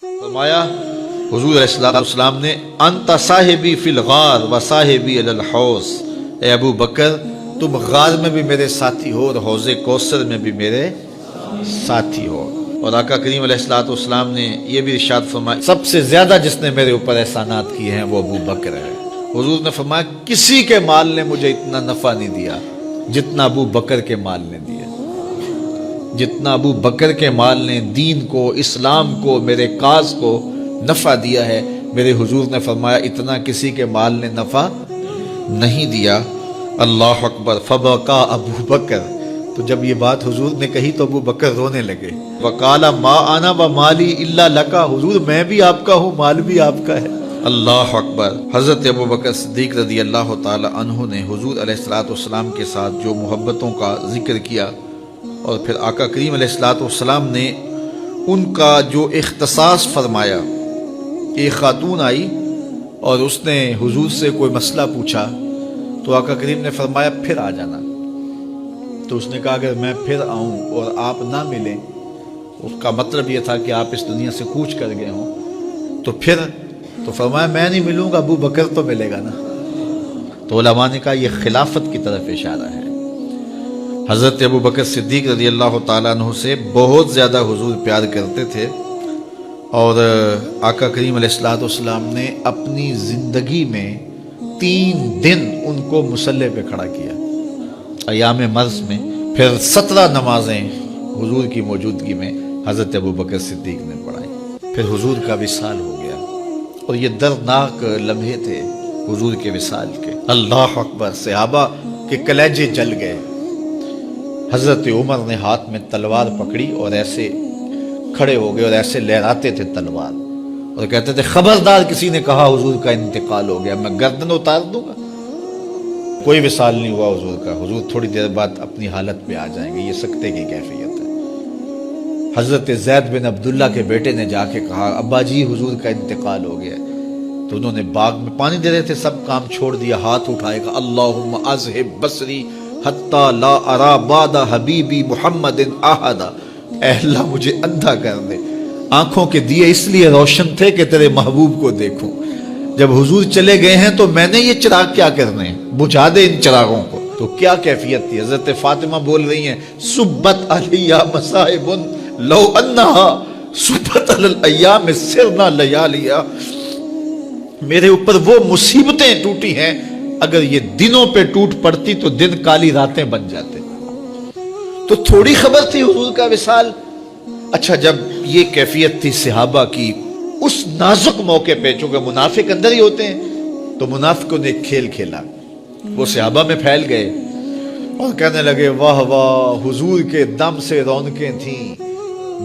فرمایا حضور علیہ السلام نے انت صاحبی فی الغار و صاحبی علی الحوض، اے ابو بکر تم غار میں بھی میرے ساتھی ہو اور حوض کوثر میں بھی میرے ساتھی ہو۔ اور آقا کریم علیہ السلام نے یہ بھی ارشاد فرمایا سب سے زیادہ جس نے میرے اوپر احسانات کیے ہیں وہ ابو بکر ہے۔ حضور نے فرمایا کسی کے مال نے مجھے اتنا نفع نہیں دیا جتنا ابو بکر کے مال نے دیا، جتنا ابو بکر کے مال نے دین کو، اسلام کو، میرے کاز کو نفع دیا ہے، میرے حضور نے فرمایا اتنا کسی کے مال نے نفع نہیں دیا۔ اللہ اکبر۔ فبکا ابو بکر، تو جب یہ بات حضور نے کہی تو ابو بکر رونے لگے۔ وقال ما انا ومالی الا لک، حضور میں بھی آپ کا ہوں، مال بھی آپ کا ہے۔ اللہ اکبر۔ حضرت ابو بکر صدیق رضی اللہ تعالی عنہ نے حضور علیہ السلام کے ساتھ جو محبتوں کا ذکر کیا، اور پھر آقا کریم علیہ السلام نے ان کا جو اختصاص فرمایا۔ ایک خاتون آئی اور اس نے حضور سے کوئی مسئلہ پوچھا تو آقا کریم نے فرمایا پھر آ جانا۔ تو اس نے کہا اگر میں پھر آؤں اور آپ نہ ملیں، اس کا مطلب یہ تھا کہ آپ اس دنیا سے کوچ کر گئے ہوں، تو پھر تو فرمایا میں نہیں ملوں گا، ابو بکر تو ملے گا نا۔ تو علماء نے کہا یہ خلافت کی طرف اشارہ ہے۔ حضرت ابو بکر صدیق رضی اللہ تعالیٰ عنہ سے بہت زیادہ حضور پیار کرتے تھے، اور آقا کریم علیہ السلام نے اپنی زندگی میں 3 دن ان کو مصلی پہ کھڑا کیا ایام مرض میں، پھر 17 نمازیں حضور کی موجودگی میں حضرت ابو بکر صدیق نے پڑھائی، پھر حضور کا وصال ہو گیا، اور یہ دردناک لمحے تھے حضور کے وصال کے۔ اللہ اکبر۔ صحابہ کے کلیجے جل گئے۔ حضرت عمر نے ہاتھ میں تلوار پکڑی اور ایسے کھڑے ہو گئے اور ایسے لہراتے تھے تلوار، اور کہتے تھے خبردار کسی نے کہا حضور کا انتقال ہو گیا میں گردن اتار دوں گا۔ کوئی وصال نہیں ہوا حضور کا، حضور تھوڑی دیر بعد اپنی حالت پہ آ جائیں گے، یہ سکتے کی کیفیت ہے۔ حضرت زید بن عبداللہ کے بیٹے نے جا کے کہا ابا جی حضور کا انتقال ہو گیا، تو انہوں نے باغ میں پانی دے رہے تھے، سب کام چھوڑ دیا، ہاتھ اٹھائے گا اللہم اذہب بصری حتی لا ارا بعد حبیبی محمد احدا، اے اللہ مجھے اندھا کر دے، آنکھوں کے دیے اس لیے روشن تھے کہ تیرے محبوب کو دیکھوں، جب حضور چلے گئے ہیں تو میں نے یہ چراغ کیا کرنے ہیں، بجھا دے ان چراغوں کو۔ تو کیا کیفیت تھی۔ حضرت فاطمہ بول رہی ہیں سبت علیہ مصائب لو انہا سبت علی الایام سرنا لیالیا، میرے اوپر وہ مصیبتیں ٹوٹی ہیں اگر یہ دنوں پہ ٹوٹ پڑتی تو دن کالی راتیں بن جاتے۔ تو تھوڑی خبر تھی حضور کا وصال۔ اچھا جب یہ کیفیت تھی صحابہ کی اس نازک موقع پہ، چونکہ منافق اندر ہی ہوتے ہیں، تو منافقوں نے ایک کھیل کھیلا، وہ صحابہ میں پھیل گئے اور کہنے لگے واہ واہ حضور کے دم سے رونقیں تھیں،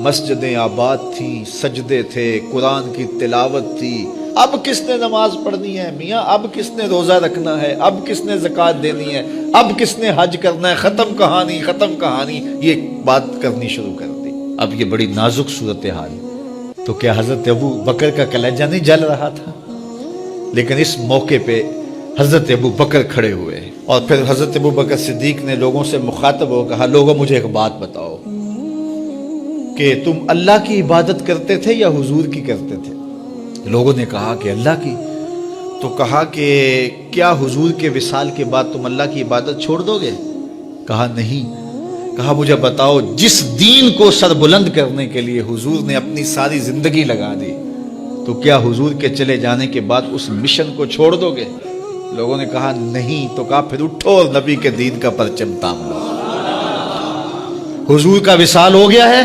مسجدیں آباد تھیں، سجدے تھے، قرآن کی تلاوت تھی، اب کس نے نماز پڑھنی ہے میاں، اب کس نے روزہ رکھنا ہے، اب کس نے زکوٰۃ دینی ہے، اب کس نے حج کرنا ہے، ختم کہانی ختم کہانی، یہ بات کرنی شروع کر دی۔ اب یہ بڑی نازک صورتحال، تو کیا حضرت ابو بکر کا کلیجہ نہیں جل رہا تھا؟ لیکن اس موقع پہ حضرت ابو بکر کھڑے ہوئے، اور پھر حضرت ابو بکر صدیق نے لوگوں سے مخاطب ہو کہا لوگوں مجھے ایک بات بتاؤ کہ تم اللہ کی عبادت کرتے تھے یا حضور کی کرتے تھے؟ لوگوں نے کہا کہ اللہ کی۔ تو کہا کہ کیا حضور کے وصال کے بعد تم اللہ کی عبادت چھوڑ دو گے؟ کہا نہیں۔ کہا مجھے بتاؤ جس دین کو سر بلند کرنے کے لیے حضور نے اپنی ساری زندگی لگا دی، تو کیا حضور کے چلے جانے کے بعد اس مشن کو چھوڑ دو گے؟ لوگوں نے کہا نہیں۔ تو کہا پھر اٹھو اور نبی کے دین کا پرچم تام لو۔ حضور کا وصال ہو گیا ہے،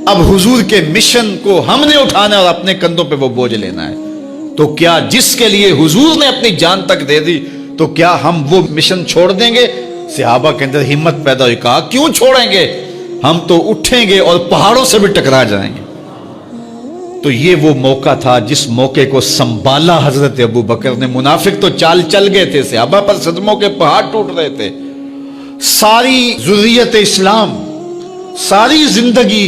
اب حضور کے مشن کو ہم نے اٹھانا اور اپنے کندھوں پہ وہ بوجھ لینا ہے۔ تو کیا جس کے لیے حضور نے اپنی جان تک دے دی، تو کیا ہم وہ مشن چھوڑ دیں گے؟ صحابہ کے اندر ہمت پیدا ہوئی، کہا کیوں چھوڑیں گے، ہم تو اٹھیں گے اور پہاڑوں سے بھی ٹکرا جائیں گے۔ تو یہ وہ موقع تھا جس موقع کو سنبھالا حضرت ابو بکر نے۔ منافق تو چال چل گئے تھے، صحابہ پر صدموں کے پہاڑ ٹوٹ رہے تھے، ساری ذریت اسلام ساری زندگی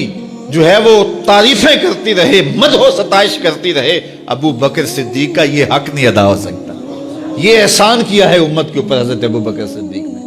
جو ہے وہ تعریفیں کرتی رہے، مدح و ستائش کرتی رہے، ابو بکر صدیق کا یہ حق نہیں ادا ہو سکتا۔ یہ احسان کیا ہے امت کے اوپر حضرت ابو بکر صدیق نے۔